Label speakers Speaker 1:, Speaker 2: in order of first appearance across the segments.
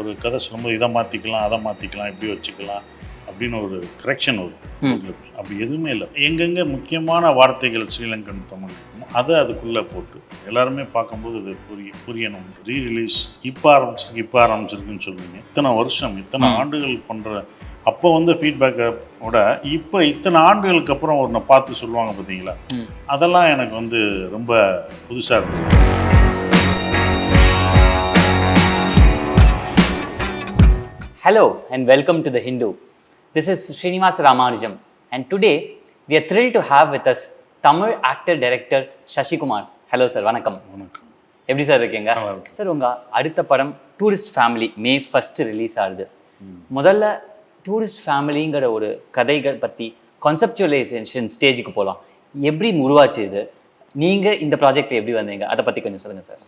Speaker 1: ஒரு கதை சொல்லும்போது இதை மாற்றிக்கலாம் அதை மாற்றிக்கலாம் இப்படி வச்சுக்கலாம் அப்படின்னு ஒரு கரெக்ஷன் வரும். அப்படி எதுவுமே இல்லை. எங்கெங்கே முக்கியமான வார்த்தைகள் ஸ்ரீலங்கன் தமிழ் இருக்குமோ அதை அதுக்குள்ளே போட்டு எல்லாருமே பார்க்கும்போது இது புரியணும். ரீரிலீஸ் இப்போ ஆரம்பிச்சிருக்குன்னு சொல்லுவீங்க. இத்தனை வருஷம் இத்தனை ஆண்டுகள் பண்ணுற அப்போ வந்து ஃபீட்பேக்கோட இப்போ இத்தனை ஆண்டுகளுக்கு அப்புறம் ஒரு நான் பார்த்து சொல்லுவாங்க பார்த்தீங்களா, அதெல்லாம் எனக்கு வந்து ரொம்ப புதுசாக இருந்தது.
Speaker 2: Hello and welcome to The Hindu. This is Srinivas Ramanujam and today we are thrilled to have with us Tamil actor director Shashi Kumar. Hello sir, வணக்கம்.
Speaker 1: வணக்கம்.
Speaker 2: எப்படி சார் இருக்கீங்க? சார் உங்கள் அடுத்த படம் டூரிஸ்ட் ஃபேமிலி May 1 ரிலீஸ் ஆகுது. முதல்ல tourist ஃபேமிலிங்கிற ஒரு கதைகள் பற்றி கான்செப்டுவலைசேஷன் ஸ்டேஜுக்கு போகலாம். எப்படி உருவாச்சு இது? நீங்கள் இந்த ப்ராஜெக்ட் எப்படி வந்தீங்க? அதை பற்றி கொஞ்சம் சொல்லுங்கள் சார்.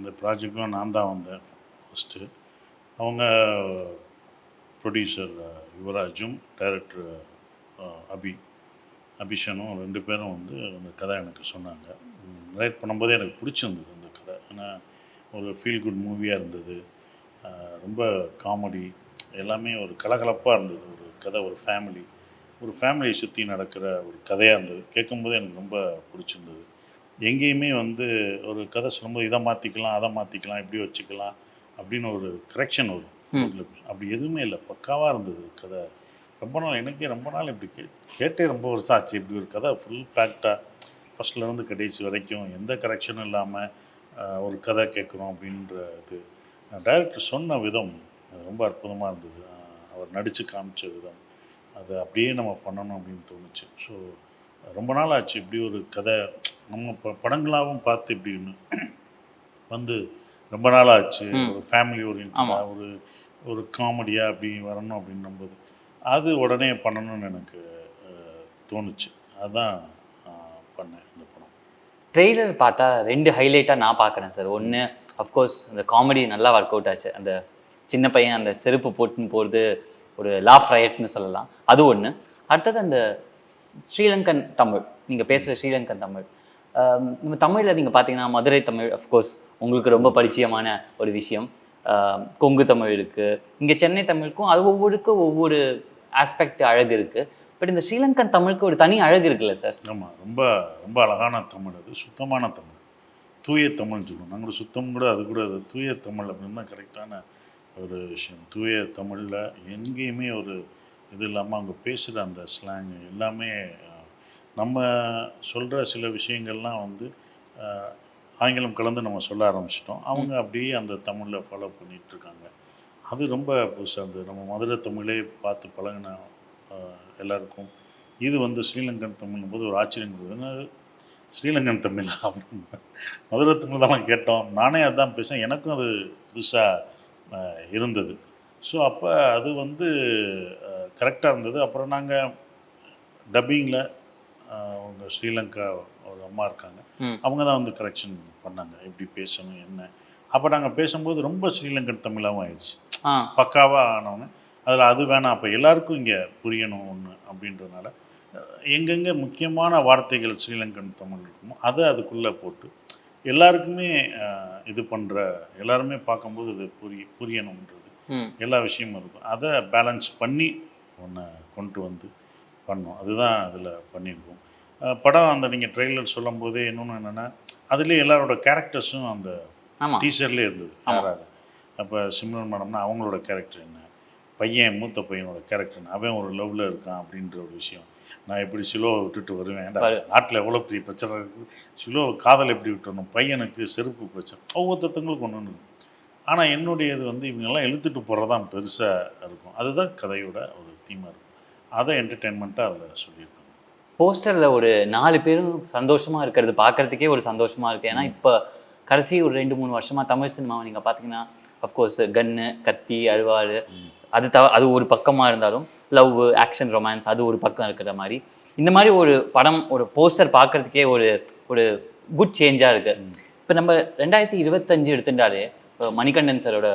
Speaker 1: இந்த ப்ராஜெக்ட்லாம் நான் தான் வந்தேன் ஃபஸ்ட்டு. அவங்க ப்ரொடியூசர் யுவராஜும் டைரக்டர் அபிஷனும் ரெண்டு பேரும் வந்து அந்த கதை எனக்கு சொன்னாங்க. ரைட் பண்ணும்போதே எனக்கு பிடிச்சிருந்தது அந்த கதை. ஏன்னா ஒரு ஃபீல் குட் மூவியாக இருந்தது, ரொம்ப காமெடி, எல்லாமே ஒரு கலகலப்பாக இருந்தது. ஒரு கதை, ஒரு ஃபேமிலியை சுற்றி நடக்கிற ஒரு கதையாக இருந்தது. கேட்கும்போது எனக்கு ரொம்ப பிடிச்சிருந்தது. எங்கேயுமே வந்து ஒரு கதை சொல்லும்போது இதை மாற்றிக்கலாம் அதை மாற்றிக்கலாம் இப்படி வச்சுக்கலாம் அப்படின்னு ஒரு கரெக்ஷன் வரும். அப்படி எதுவுமே இல்லை, பக்காவாக இருந்தது கதை. எனக்கே ரொம்ப நாள் இப்படி கேட்டே ரொம்ப வருஷம் ஆச்சு. இப்படி ஒரு கதை ஃபுல் பேக்டாக ஃபஸ்ட்லேருந்து கடைசி வரைக்கும் எந்த கரெக்ஷனும் இல்லாமல் ஒரு கதை கேட்குறோம் அப்படின்ற இது டைரக்டர் சொன்ன விதம் அது ரொம்ப அற்புதமாக இருந்தது. அவர் நடித்து காமிச்ச விதம் அது அப்படியே நம்ம பண்ணணும் அப்படின்னு தோணுச்சு. ஸோ ரொம்ப நாள் ஆச்சு இப்படி ஒரு கதை நம்ம படங்களாகவும் பார்த்து இப்படின்னு வந்து ரொம்ப நாள் ஆச்சு. ஒரு ஃபேமிலி ஓரியன்டாக ஒரு காமெடியாக அப்படி வரணும் அப்படின்னும்போது அது உடனே பண்ணணும்னு எனக்கு தோணுச்சு. அதுதான் பண்ணேன் இந்த படம்.
Speaker 2: ட்ரெய்லர் பார்த்தா ரெண்டு ஹைலைட்டாக நான் பார்க்குறேன் சார். ஒன்று அஃப்கோர்ஸ் அந்த காமெடி நல்லா ஒர்க் அவுட் ஆச்சு. அந்த சின்ன பையன் அந்த செருப்பு போட்டுன்னு போகிறது ஒரு லாஃப் ரயட்னு சொல்லலாம், அது ஒன்று. அடுத்தது அந்த ஸ்ரீலங்கன் தமிழ், நீங்கள் பேசுகிற ஸ்ரீலங்கன் தமிழ், நம்ம தமிழில் நீங்கள் பார்த்தீங்கன்னா மதுரை தமிழ் அஃப்கோர்ஸ் உங்களுக்கு ரொம்ப பரிச்சயமான ஒரு விஷயம். கொங்கு தமிழ் இருக்குது, இங்கே சென்னை தமிழுக்கும் அது ஒவ்வொருக்கும் ஒவ்வொரு ஆஸ்பெக்ட் அழகு இருக்குது. பட் இந்த ஸ்ரீலங்கன் தமிழுக்கு ஒரு தனி அழகு இருக்குல்ல சார்?
Speaker 1: ஆமாம், ரொம்ப ரொம்ப அழகான தமிழ். அது சுத்தமான தமிழ், தூய தமிழ்னு சொல்லுவோம் நாங்கள். சுத்தம் கூட அது கூட அது தூய தமிழ் அப்படின்னு தான் கரெக்டான ஒரு விஷயம். தூய தமிழில் எங்கேயுமே ஒரு இது இல்லாமல் அவங்க பேசுகிற அந்த ஸ்லாங் எல்லாமே, நம்ம சொல்கிற சில விஷயங்கள்லாம் வந்து ஆங்கிலம் கலந்து நம்ம சொல்ல ஆரம்பிச்சிட்டோம். அவங்க அப்படியே அந்த தமிழில் ஃபாலோ பண்ணிகிட்ருக்காங்க. அது ரொம்ப புதுசாக இருந்தது. நம்ம மதுரை தமிழே பார்த்து பழகின எல்லாருக்கும் இது வந்து ஸ்ரீலங்கன் தமிழ்னும் போது ஒரு ஆச்சரியம் இருந்தது. ஸ்ரீலங்கன் தமிழ் அப்படின்னு மதுரை தமிழ் தான் கேட்டோம். நானே அதுதான் பேசுகிறேன், எனக்கும் அது புதுசாக இருந்தது. ஸோ அப்போ அது வந்து கரெக்டாக இருந்தது. அப்புறம் நாங்கள் டப்பிங்கில் அவங்க ஸ்ரீலங்கா ஒரு அம்மா இருக்காங்க, அவங்க தான் வந்து கரெக்ஷன் பண்ணாங்க எப்படி பேசணும் என்ன. அப்போ நாங்கள் பேசும்போது ரொம்ப ஸ்ரீலங்கன் தமிழாகவும் ஆயிடுச்சு, பக்காவாக ஆனவொன்னே. அதில் அது வேணாம், அப்போ எல்லாருக்கும் இங்கே புரியணும் ஒன்று அப்படின்றதுனால எங்கெங்கே முக்கியமான வார்த்தைகள் ஸ்ரீலங்கன் தமிழ் இருக்குமோ அதை அதுக்குள்ளே போட்டு எல்லாருக்குமே இது பண்ணுற, எல்லாருமே பார்க்கும்போது இது புரியணுன்றது எல்லா விஷயமும் இருக்கும். அதை பேலன்ஸ் பண்ணி ஒன்று கொண்டு வந்து பண்ணோம். அதுதான் அதில் பண்ணியிருக்கோம். படம் அந்த நீங்கள் ட்ரெய்லர் சொல்லும் போதே இன்னொன்று என்னென்னா, அதுலேயே எல்லாரோட கேரக்டர்ஸும் அந்த டீசர்லேயே இருந்தது. யாராவது அப்போ சிம்ரன் மேடம்னா அவங்களோட கேரக்டர் என்ன, மூத்த பையனோட கேரக்டர் என்ன, அவன் ஒரு லவ்வில் இருக்கான் அப்படின்ற ஒரு விஷயம். நான் எப்படி சிலோவை விட்டுட்டு வருவேன், நாட்டில் எவ்வளோ பெரிய பிரச்சனை இருக்குது, சிலோவை காதல் எப்படி விட்டுறணும், பையனுக்கு செருப்பு பிரச்சனை, ஒவ்வொருத்தவங்களுக்கு ஒன்று ஒன்று. ஆனால் என்னுடைய இது வந்து இவங்கெல்லாம் இழுத்துட்டு போகிறதான் பெருசாக இருக்கும். அதுதான் கதையோட ஒரு தீமாக இருக்கும். அதை என்டர்டெயின்மெண்ட்டாக அதில் சொல்லியிருக்காங்க.
Speaker 2: போஸ்டரில் ஒரு 4 பேரும் சந்தோஷமாக இருக்கிறது பார்க்குறதுக்கே ஒரு சந்தோஷமாக இருக்குது. ஏன்னா இப்போ கடைசி ஒரு 2-3 வருஷமாக தமிழ் சினிமாவை நீங்கள் பார்த்தீங்கன்னா அஃப்கோர்ஸ் கன்னு, கத்தி, அருவாள், அது ஒரு பக்கமாக இருந்தாலும் லவ், ஆக்ஷன், ரொமான்ஸ் அது ஒரு பக்கம் இருக்கிற மாதிரி இந்த மாதிரி ஒரு படம், ஒரு போஸ்டர் பார்க்குறதுக்கே ஒரு குட் சேஞ்சாக இருக்குது. இப்போ நம்ம 2025 எடுத்துட்டாலே மணிகண்டன் சாரோட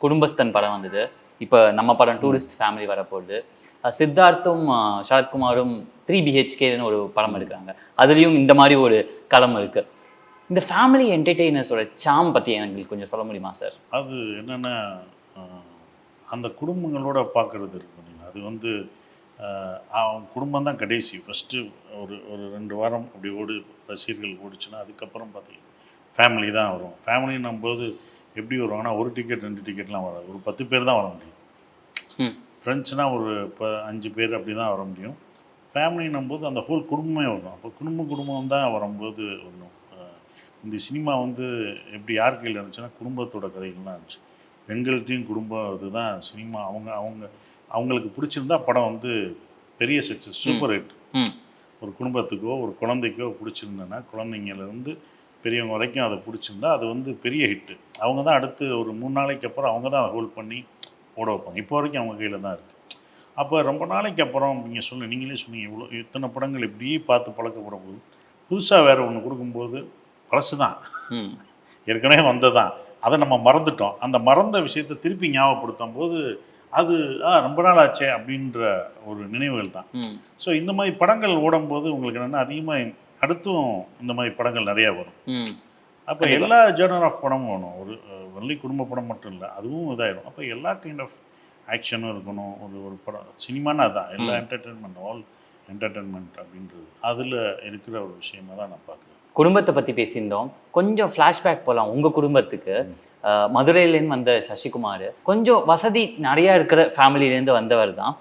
Speaker 2: குடும்பஸ்தன் படம் வந்தது, இப்போ நம்ம படம் டூரிஸ்ட் ஃபேமிலி வரப்போகுது. சித்தார்த்தும் சரத்குமாரும் 3 BHKன்னு ஒரு படம் எடுக்கிறாங்க, அதுலேயும் இந்த மாதிரி ஒரு களம் இருக்குது. இந்த ஃபேமிலி என்டர்டெய்னர்ஸோட சாம் பற்றி எனக்கு கொஞ்சம் சொல்ல முடியுமா சார்?
Speaker 1: அது என்னென்னா அந்த குடும்பங்களோட பார்க்குறது இருக்கு பார்த்தீங்களா, அது வந்து அவன் குடும்பம் தான் கடைசி. ஃபஸ்ட்டு ஒரு ஒரு 2 வாரம் அப்படி ரசிகர்கள் ஓடிச்சுன்னா, அதுக்கப்புறம் பார்த்தீங்கன்னா ஃபேமிலி தான் வரும். ஃபேமிலின்னும்போது எப்படி வருவாங்கன்னா, 1 டிக்கெட் 2 டிக்கெட்லாம் வராது. ஒரு 10 பேர் தான் வர முடியும்.
Speaker 2: ம்.
Speaker 1: ஃப்ரெண்ட்ஸ்னா ஒரு 5 பேர் அப்படி தான் வர முடியும். ஃபேமிலின்னும்போது அந்த ஹோல் குடும்பமே வரும். அப்போ குடும்பம் தான் வரும்போது வரணும். இந்த சினிமா வந்து எப்படி யார் கையில இருந்துச்சுன்னா, குடும்பத்தோட கதைகள் தான் இருந்துச்சு. பெண்கள்ட்டயும் குடும்பம் இதுதான் சினிமா. அவங்க அவங்க அவங்களுக்கு பிடிச்சிருந்தா படம் வந்து பெரிய சக்ஸஸ், சூப்பர் ஹிட்.
Speaker 2: ம்.
Speaker 1: ஒரு குடும்பத்துக்கோ, ஒரு குழந்தைக்கோ பிடிச்சிருந்ததுன்னா, குழந்தைங்கலேருந்து பெரியவங்க வரைக்கும் அதை பிடிச்சிருந்தா, அது வந்து பெரிய ஹிட்டு. அவங்க தான் அடுத்து ஒரு 3 நாளைக்கு அப்புறம் அவங்க தான் ஹோல்ட் பண்ணி ஓட வைப்பாங்க. இப்போ வரைக்கும் அவங்க கையில தான் இருக்குது. அப்போ ரொம்ப நாளைக்கு அப்புறம் நீங்களே சொன்னீங்க, இவ்வளோ இத்தனை படங்கள் இப்படியே பார்த்து பழக்கப்படும் புதுசா வேற ஒண்ணு குடுக்கும்போது, பழசு தான்.
Speaker 2: ம்.
Speaker 1: ஏற்கனவே வந்ததுதான். அத நம்ம மறந்துட்டோம். அந்த மறந்த விஷயத்த திருப்பி ஞாபகப்படுத்தும்போது, அது ரொம்ப நாள் ஆச்சே! அப்படின்ற ஒரு நினைவுகள் தான்.
Speaker 2: ம்.
Speaker 1: ஸோ இந்த மாரி படங்கள் ஓடும்போது உங்களுக்கு என்னன்னா, அதிகமா அடுத்தும் இந்த மாரி படங்கள் நெறையா வரும்.
Speaker 2: ம்.
Speaker 1: அப்ப
Speaker 2: கண்டிப்பா.
Speaker 1: எல்லா ஜர்னர் ஆஃப் படமும் வேணும். ஒரு ஒன்லி குடும்ப படம் மட்டும் இல்ல. அதுவும் இதாயிடும். அப்ப எல்லா கைண்ட் ஆஃப் ஆக்ஷனும் இருக்கணும். ஒரு ஒரு படம் சினிமான்னா அதான். எல்லா
Speaker 2: ம்.
Speaker 1: என்டர்டெயின்மென்ட் ஆல் என்டர்டெயின்மென்ட் அப்படின்றது. அதுல இருக்கிற ஒரு விஷயமா தான் நான் பார்க்குறேன்.
Speaker 2: குடும்பத்த பத்தி பேசியிருந்தோம். கொஞ்சம் ஃப்ளாஷ்பேக் போலாம் உங்க குடும்பத்துக்கு.
Speaker 1: ம்.
Speaker 2: மதுரையிலேருந்து வந்த சசிகுமார் கொஞ்சம் வசதி நெறையா இருக்கிற ஃபேமிலிலேருந்து வந்தவர் தான்.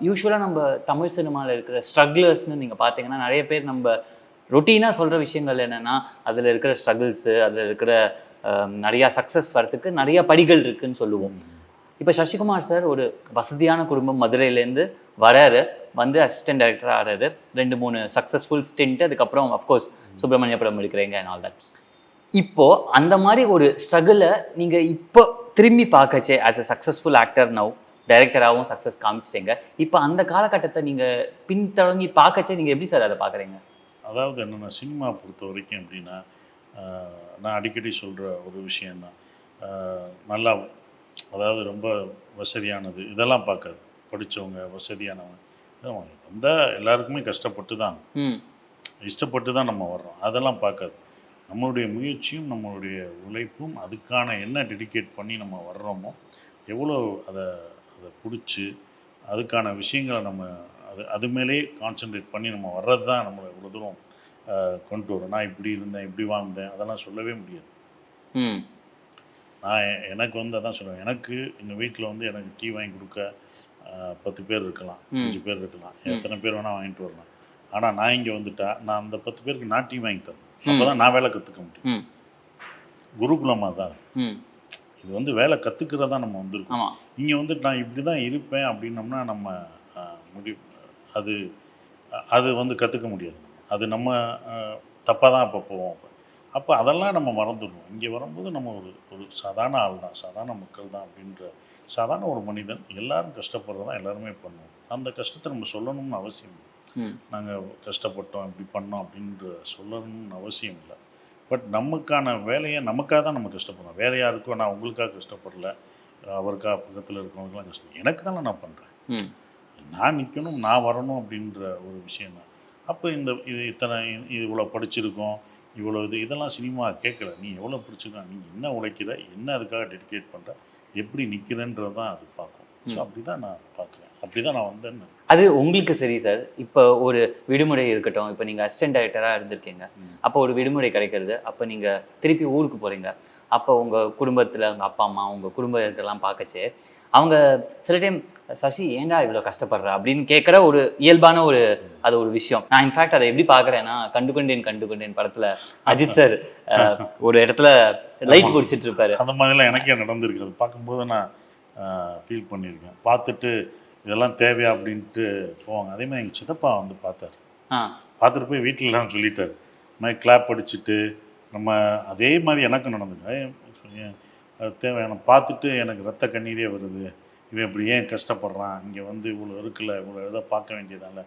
Speaker 2: யூசுவலா நம்ம தமிழ் சினிமால இருக்கிற ஸ்ட்ரகிளர்ஸ்ன்னு நீங்க பார்த்தீங்கன்னா, நெறைய பேர் நம்ப ரொட்டீனா சொல்ற விஷயங்கள் என்னன்னா, அதுல இருக்கிற ஸ்ட்ரகிள்ஸு, அதுல இருக்கிற நெறையா சக்சஸ் வரதுக்கு நெறைய படிகள் இருக்குன்னு சொல்லுவோம்.
Speaker 1: ம்.
Speaker 2: இப்ப சசிகுமார் சார் ஒரு வசதியான குடும்பம் மதுரையிலேருந்து வராரு. வந்து அசிஸ்டன்ட் டைரக்டரா ஆறாரு. 2, 3 சக்சஸ்ஃபுல் ஸ்டிண்ட். அதுக்கப்புறம் அஃப்கோர்ஸ் சுப்பிரமணியபுரம் எடுக்கிறீங்க அண்ட் ஆல் தட். இப்போ அந்த மாரி ஒரு ஸ்ட்ரகிள நீங்க இப்போ திரும்பி பார்க்கச்சே as a successful actor now டைரக்டராவும் சக்சஸ் காமிச்சிட்டீங்க. இப்ப அந்த காலகட்டத்த நீங்க பின்தொடங்கி பார்க்கச்சே நீங்க எப்படி சார் அத பார்க்குறீங்க?
Speaker 1: அதாவது என்னன்னா, சினிமா பொறுத்தவரைக்கும் எப்படின்னா, அ நான் அடிக்கடி சொல்ற ஒரு விஷயம் தான். அ நல்லா அதாவது ரொம்ப வசதியானது இதெல்லாம் பார்க்காது. படிச்சவங்க, வசதியானவங்க வந்தா எல்லாருக்குமே கஷ்டப்பட்டு தான்
Speaker 2: ம்.
Speaker 1: இஷ்டப்பட்டு தான் நம்ம வர்றோம். அதெல்லாம் பார்க்காது. நம்மளுடைய முயற்சியும், நம்மளுடைய உழைப்பும், அதுக்கான என்ன டெடிகேட் பண்ணி நம்ம வர்றோமோ, எவ்வளோ அத அத புடிச்சு, அதுக்கான விஷயங்கள நம்ம அது அது மேலேயே கான்சன்ட்ரேட் பண்ணி நம்ம வர்றது தான் நம்மள இவ்வளோ தூரம் கொண்டு வரும். நான் இப்படி இருந்தேன், இப்படி வாழ்ந்தேன், அதெல்லாம் சொல்லவே முடியாது.
Speaker 2: ம்.
Speaker 1: நான் எனக்கு வந்து அதான் சொல்லுவேன். எனக்கு எங்க வீட்ல வந்து எனக்கு டீ வாங்கி குடுக்க 10 பேர் இருக்கலாம்,
Speaker 2: ம்.
Speaker 1: 5 பேர் இருக்கலாம்.
Speaker 2: ம்.
Speaker 1: எத்தனை பேர் வேணா வாங்கிட்டு வரலாம். ஆனா நான் இங்க வந்துட்டா, நான் அந்த 10 பேருக்கு நான் டீ வாங்கி தரணும்.
Speaker 2: ம்.
Speaker 1: அப்பதான் நான் வேலை கத்துக்க முடியும்.
Speaker 2: ம்.
Speaker 1: குருகுலமா தான்.
Speaker 2: ம்.
Speaker 1: இது வந்து வேலை கத்துக்கிறதா நம்ம வந்திருக்கோம்.
Speaker 2: ஆமா.
Speaker 1: இங்க வந்துட்டு நான் இப்படி தான் இருப்பேன் அப்படின்னோம்னா நம்ம அ முடி அது அது வந்து கத்துக்க முடியாது. அது நம்ம அ தப்பா தான் அப்ப போவோம். அப்ப அதெல்லாம் நம்ம மறந்துடுவோம். இங்க வரும்போது நம்ம ஒரு ஒரு சாதாரண ஆள் தான், சாதாரண மக்கள் தான் அப்படின்ற சாதாரண ஒரு மனிதன். எல்லாரும் கஷ்டப்படுறது தான் எல்லாருமே பண்ணுவோம். அந்த கஷ்டத்த நம்ம சொல்லணும்னு அவசியம் இல்ல.
Speaker 2: ம்.
Speaker 1: நாங்க கஷ்டப்பட்டோம், இப்படி பண்ணோம் அப்படின்ற சொல்லணும்னு அவசியம் இல்ல. பட் நமக்கான வேலைய நமக்காக தான் நம்ம கஷ்டப்படுறோம். வேற யாருக்கோ நான் உங்களுக்காக கஷ்டப்படல. அவருக்கா பக்கத்துல இருக்கிறவங்களுக்கெல்லாம் கஷ்டம். எனக்கு தானே நான் பண்றேன்.
Speaker 2: ம்.
Speaker 1: நான் நிக்கணும், நான் வரணும் அப்படின்ற ஒரு விஷயம் தான். அப்ப இது இத்தனை இவ்வளோ படிச்சிருக்கோம், இவ்வளோ இதெல்லாம் சினிமா கேட்கல. நீ எவ்வளோ படிச்சிருக்க, நீ என்ன உழைக்கிற, என்ன அதுக்காக டெடிகேட் பண்ற, எப்படி நிக்கிறன்றது தான் அது பார்க்கும். ஸோ
Speaker 2: ம்.
Speaker 1: அப்படிதான் நான் பார்க்குறேன். அப்படிதான் நான் வந்தேன்னு.
Speaker 2: அது உங்களுக்கு சரி சார். இப்போ ஒரு விடுமுறை இருக்கட்டும். இப்போ நீங்க அசிஸ்டன்ட் டைரக்டரா இருந்திருக்கீங்க.
Speaker 1: ம்.
Speaker 2: அப்போ ஒரு விடுமுறை கிடைக்கிறது. அப்போ நீங்க திருப்பி ஊருக்கு போறீங்க. அப்போ உங்க குடும்பத்துல உங்க அப்பா, அம்மா, உங்க குடும்பத்தெல்லாம் பார்க்கச்சே, அவங்க சில டைம் "சசி ஏன்டா இவ்வளோ கஷ்டப்படுற?" அப்படின்னு கேட்குற ஒரு இயல்பான அது ஒரு விஷயம். நான் இன்ஃபேக்ட் அதை எப்படி பார்க்குறேன்னா, கண்டு கொண்டேன் படத்துல அஜித் சார் ஒரு இடத்துல லைட்
Speaker 1: ஆமா.
Speaker 2: குடிச்சிட்டு இருப்பாரு.
Speaker 1: அந்த மாதிரிலாம் எனக்கே நடந்திருக்கு. அது பார்க்கும்போது நான் ஃபீல் பண்ணியிருக்கேன். பார்த்துட்டு இதெல்லாம் தேவையா அப்படின்ட்டு போவாங்க. அதே மாதிரி எங்க சித்தப்பா வந்து பார்த்தாரு.
Speaker 2: ஆ.
Speaker 1: பார்த்துட்டு போய் வீட்லலாம் சொல்லிட்டாரு. இந்த மாதிரி கிளாப் அடிச்சுட்டு, நம்ம அதே மாதிரி எனக்கும் நடந்தது. அது தேவையான பார்த்துட்டு எனக்கு ரத்த கண்ணீரே வருது. இவன் இப்படி ஏன் கஷ்டப்படுறான்? இங்கே வந்து இவ்வளோ இருக்குல்ல, இவ்வளோ இதை பார்க்க வேண்டியதால,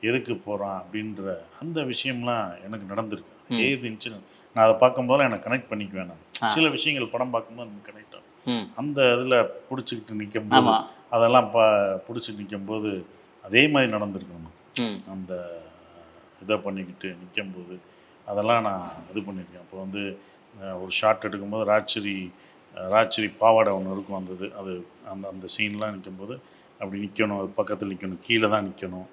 Speaker 1: எதுக்கு போகிறான்? அப்படின்ற அந்த விஷயம்லாம் எனக்கு நடந்திருக்கு.
Speaker 2: ம்.
Speaker 1: ஏது இன்சிடென்ட் நான் அதை பார்க்கும்போதெல்லாம் எனக்கு கனெக்ட் பண்ணிக்குவேன் நான்.
Speaker 2: ஆ.
Speaker 1: சில விஷயங்கள் படம் பார்க்கும்போது நமக்கு கனெக்ட் ஆகும்.
Speaker 2: ம்.
Speaker 1: அந்த இதில் பிடிச்சிக்கிட்டு நிற்கும்போது,
Speaker 2: ஆமா.
Speaker 1: அதெல்லாம் பிடிச்சிட்டு நிற்கும்போது, அதே மாதிரி நடந்திருக்கு நமக்கு.
Speaker 2: ம்.
Speaker 1: அந்த இதை பண்ணிக்கிட்டு நிற்கும்போது அதெல்லாம் நான் இது பண்ணியிருக்கேன். அப்போ வந்து ஒரு ஷாட் எடுக்கும்போது ராஜ்ஸ்ரீ ராத்திரி பாவாடை ஒன்று இருக்கும் வந்தது அது அந்த அந்த சீன்லாம் நிற்கும்போது அப்படி நிற்கணும், அது பக்கத்தில் நிற்கணும், கீழே தான் நிற்கணும்,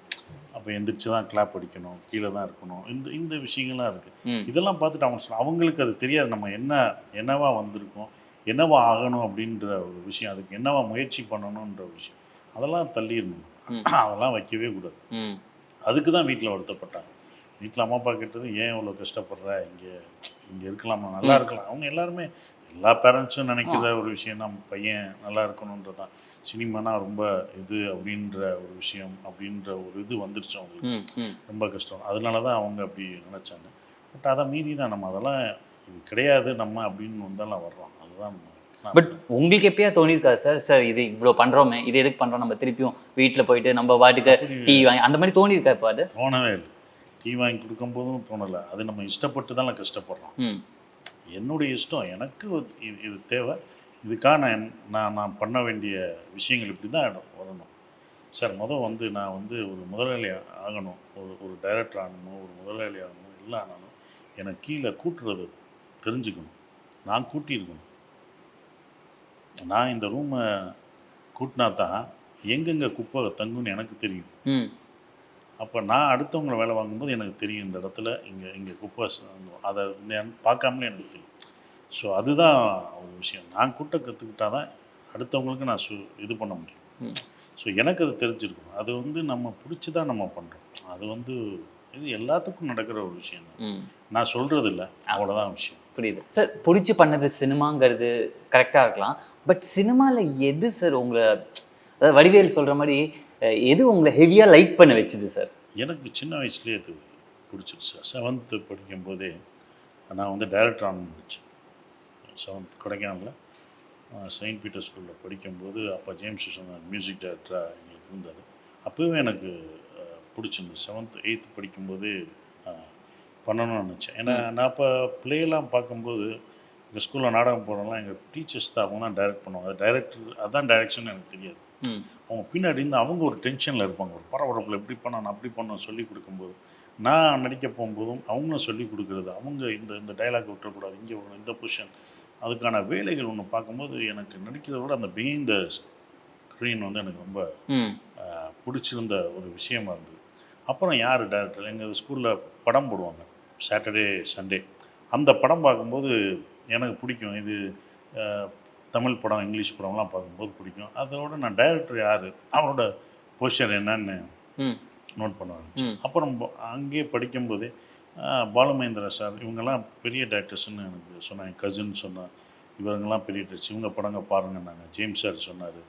Speaker 1: அப்போ எந்திரிச்சு தான் கிளாப் அடிக்கணும், கீழே தான் இருக்கணும், இந்த இந்த விஷயங்கள்லாம் இருக்குது. இதெல்லாம் பார்த்துட்டு அவங்க அவங்களுக்கு அது தெரியாது நம்ம என்னவா வந்திருக்கோம், என்னவா ஆகணும் அப்படின்ற ஒரு விஷயம், அதுக்கு என்னவா முயற்சி பண்ணணுன்ற ஒரு விஷயம், அதெல்லாம் தள்ளிடணும். அதெல்லாம் வைக்கவே கூடாது. அதுக்கு தான் வீட்டில் வருத்தப்பட்டாங்க. வீட்டில் அம்மா அப்பா கேட்டது ஏன் இவ்வளோ கஷ்டப்படுற, இங்கே இங்கே இருக்கலாமா, நல்லா இருக்கலாம். அவங்க எல்லாருமே எல்லா பேரண்ட்ஸும் நினைக்கிற ஒரு விஷயம் தான், பையன் நல்லா இருக்கணுன்றது தான். சினிமானா ரொம்ப இது அப்படின்ற ஒரு விஷயம் அப்படின்ற ஒரு இது வந்துருச்சு அவங்களுக்கு, ரொம்ப கஷ்டம். அதனால தான் அவங்க அப்படி நினச்சாங்க. பட் அதை மீறி தான் நம்ம அதெல்லாம் இது கிடையாது நம்ம அப்படின்னு வந்தாலும் வர்றோம். அதுதான்
Speaker 2: பட் உங்களுக்கு எப்பயா தோணியிருக்கா சார், சார் இது இவ்வளோ பண்ணுறோமே, இது எதுக்கு பண்ணுறோம், நம்ம திருப்பியும் வீட்டில் போயிட்டு நம்ம வாட்டுக்கு டீ வாங்கி அந்த மாதிரி தோணியிருக்கா? இப்போ அது
Speaker 1: தோணவே இல்லை. டீ வாங்கி கொடுக்கும்போதும் தோணலை. அது நம்ம இஷ்டப்பட்டு தான் கஷ்டப்படுறோம். என்னுடைய இஷ்டம், எனக்கு இது தேவை, இதுக்காக நான் பண்ண வேண்டிய விஷயங்கள் இப்படி தான் வரணும். சார் வந்து நான் ஒரு முதலாளி ஆகணும், ஒரு டைரக்டர் ஆகணும், ஒரு முதலாளி ஆகணும், எல்லாம் ஆனாலும் எனக்கு கீழே கூட்டுறது தெரிஞ்சுக்கணும், நான் கூட்டியிருக்கணும். நான் இந்த ரூமை கூட்டினா தான் எங்கெங்கே குப்பை தங்குன்னு எனக்கு தெரியும். அப்போ நான் அடுத்தவங்களை வேலை வாங்கும்போது எனக்கு தெரியும், இந்த இடத்துல இங்கே குப்பை அதை பார்க்காமலே எனக்கு தெரியும். ஸோ அதுதான் ஒரு விஷயம். நான் கூட்ட கற்றுக்கிட்டா தான் அடுத்தவங்களுக்கு நான் இது பண்ண முடியும். ஸோ எனக்கு அது தெரிஞ்சிருக்கணும். அது நம்ம பிடிச்சி தான் நம்ம பண்ணுறோம். அது இது எல்லாத்துக்கும் நடக்கிற ஒரு விஷயம் தான். நான் சொல்கிறது இல்லை, அவ்வளோதான் விஷயம்.
Speaker 2: புரியுது சார். பிடிச்சி பண்ணது சினிமாங்கிறது கரெக்டாக இருக்கலாம். பட் சினிமாவில் எது சார் உங்களை, அதாவது வடிவேல் சொல்கிற மாதிரி எது உங்களை ஹெவியாக லைக் பண்ண வச்சுது சார்?
Speaker 1: எனக்கு சின்ன வயசுலேயே அது பிடிச்சிருச்சு சார். 7th படிக்கும்போதே நான் டைரக்டர் ஆகணும்னு நினச்சேன். 7th கொடைக்கானலில் செயின்ட் பீட்டர் ஸ்கூலில் படிக்கும்போது அப்போ ஜேம்ஸ் விஸ்வநாதன் மியூசிக் டைரக்டராக எங்களுக்கு இருந்தார். அப்போவே எனக்கு பிடிச்சிருந்தது. 7th 8th படிக்கும்போது பண்ணணும்னு நினச்சேன். ஏன்னா நான் அப்போ பிளேயெல்லாம் பார்க்கும்போது எங்கள் ஸ்கூலில் நாடகம் போகிறோம்லாம் எங்கள் டீச்சர்ஸ் தான், அவங்க தான் டைரக்ட் பண்ணுவாங்க. அது டைரக்டர் அதான் டைரக்ஷன் எனக்கு தெரியாது. அவங்க பின்னாடி இருந்து அவங்க ஒரு டென்ஷனில் இருப்பாங்க, ஒரு பரபரப்பில் எப்படி பண்ணணும் அப்படி பண்ணணும் சொல்லி கொடுக்கும்போது, நான் நடிக்க போகும்போதும் அவங்களும் சொல்லி கொடுக்குறது, அவங்க இந்த இந்த டைலாக் விட்டுறக்கூடாது, இங்கே ஒரு இந்த பொசிஷன், அதுக்கான வேலைகள் ஒன்று பார்க்கும்போது எனக்கு நடிக்கிறத விட அந்த பிஹைண்ட் த ஸ்க்ரீன் எனக்கு ரொம்ப பிடிச்சிருந்த ஒரு விஷயமா இருந்தது. அப்புறம் யார் டைரக்டர், எங்கள் ஸ்கூலில் படம் போடுவாங்க சாட்டர்டே சண்டே, அந்த படம் பார்க்கும்போது எனக்கு பிடிக்கும். இது தமிழ் படம் இங்கிலீஷ் படம்லாம் பார்க்கும்போது பிடிக்கும். அதோட நான் டைரக்டர் யார், அவரோட பொசிஷன் என்னன்னு நோட் பண்ண ஆரம்பிச்சேன். அப்புறம் அங்கேயே படிக்கும்போதே பாலுமகேந்திரா சார் இவங்கெல்லாம் பெரிய டைரக்டர்ஸ்ன்னு எனக்கு சொன்னாங்க. கசின் சொன்னார், இவங்கெல்லாம் பெரிய டைரக்டர்ஸ், இவங்க படங்க பாருங்கன்னாங்க. ஜேம்ஸ் சார் சொன்னார்,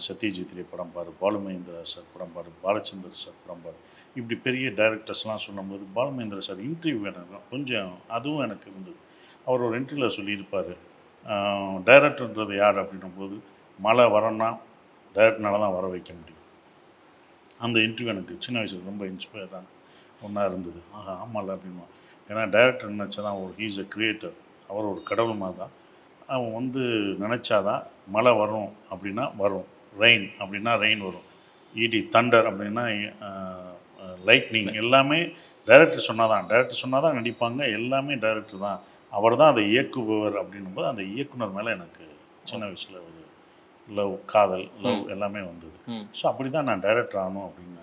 Speaker 1: சத்யஜித்ரே படம் பாரு, பாலுமகேந்திரா சார் படம் பாரு, பாலச்சந்தர் சார் படம் பாரு, இப்படி பெரிய டைரக்டர்ஸ்லாம் சொல்லும்போது பாலுமகேந்திரா சார் இன்டர்வியூ எனக்கு கொஞ்சம் அதுவும் எனக்கு இருந்தது. அவர் ஒரு இன்டர்வியூவில் சொல்லியிருப்பார், டைரக்டர்ன்றது யார் அப்படின்னும்போது, மழை வரணும்னா டைரக்டர்னால தான் வர வைக்க முடியும். அந்த இன்டர்வியூ எனக்கு சின்ன வயசில் ரொம்ப இன்ஸ்பயரான ஒன்றா இருந்தது. ஆமாம்ல அப்படின்மா. ஏன்னா டைரக்டர் நினச்சா தான் ஹீஸ் அ கிரியேட்டர், அவர் ஒரு கடவுள் மாதிரி தான். அவன் நினச்சாதான் மழை வரும் அப்படின்னா வரும், ரெயின் அப்படின்னா ரெயின் வரும், இடி தண்டர் அப்படின்னா லைட்னிங், எல்லாமே டைரக்டர் சொன்னால் தான் நடிப்பாங்க, எல்லாமே டைரக்டர் தான், அவர் தான் அதை இயக்குபவர் அப்படின்னும்போது அந்த இயக்குனர் மேலே எனக்கு சின்ன வயசில் ஒரு லவ், காதல், லவ் எல்லாமே வந்தது. ஸோ அப்படி தான் நான் டைரக்டர் ஆகணும் அப்படின்னு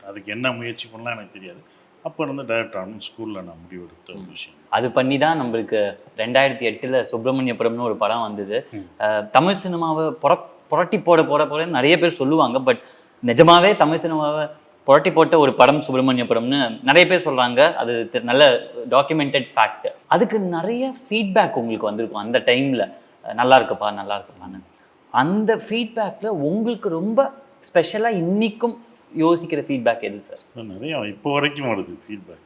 Speaker 1: அதுக்கு என்ன முயற்சி பண்ணலாம் எனக்கு தெரியாது. அப்போ இருந்து டைரக்டர் ஆகணும் ஸ்கூலில் நான் முடிவெடுத்த ஒரு விஷயம்.
Speaker 2: அது பண்ணி தான் நம்மளுக்கு 2008 சுப்பிரமணியபுரம்னு ஒரு படம் வந்தது. தமிழ் சினிமாவை புரட்டி போட நிறைய பேர் சொல்லுவாங்க. பட் நிஜமாவே தமிழ் சினிமாவை புரட்டி போட்ட ஒரு படம் சுப்பிரமணியபுரம்னு நிறைய பேர் சொல்கிறாங்க. அது நல்ல டாக்குமெண்டட் ஃபேக்ட். அதுக்கு நிறைய ஃபீட்பேக் உங்களுக்கு வந்திருக்கும் அந்த டைமில், நல்லா இருக்குப்பான்னு. அந்த ஃபீட்பேக்கில் உங்களுக்கு ரொம்ப ஸ்பெஷலாக இன்றைக்கும் யோசிக்கிற ஃபீட்பேக் எது சார்?
Speaker 1: நிறையா இப்போ வரைக்கும் வருது ஃபீட்பேக்.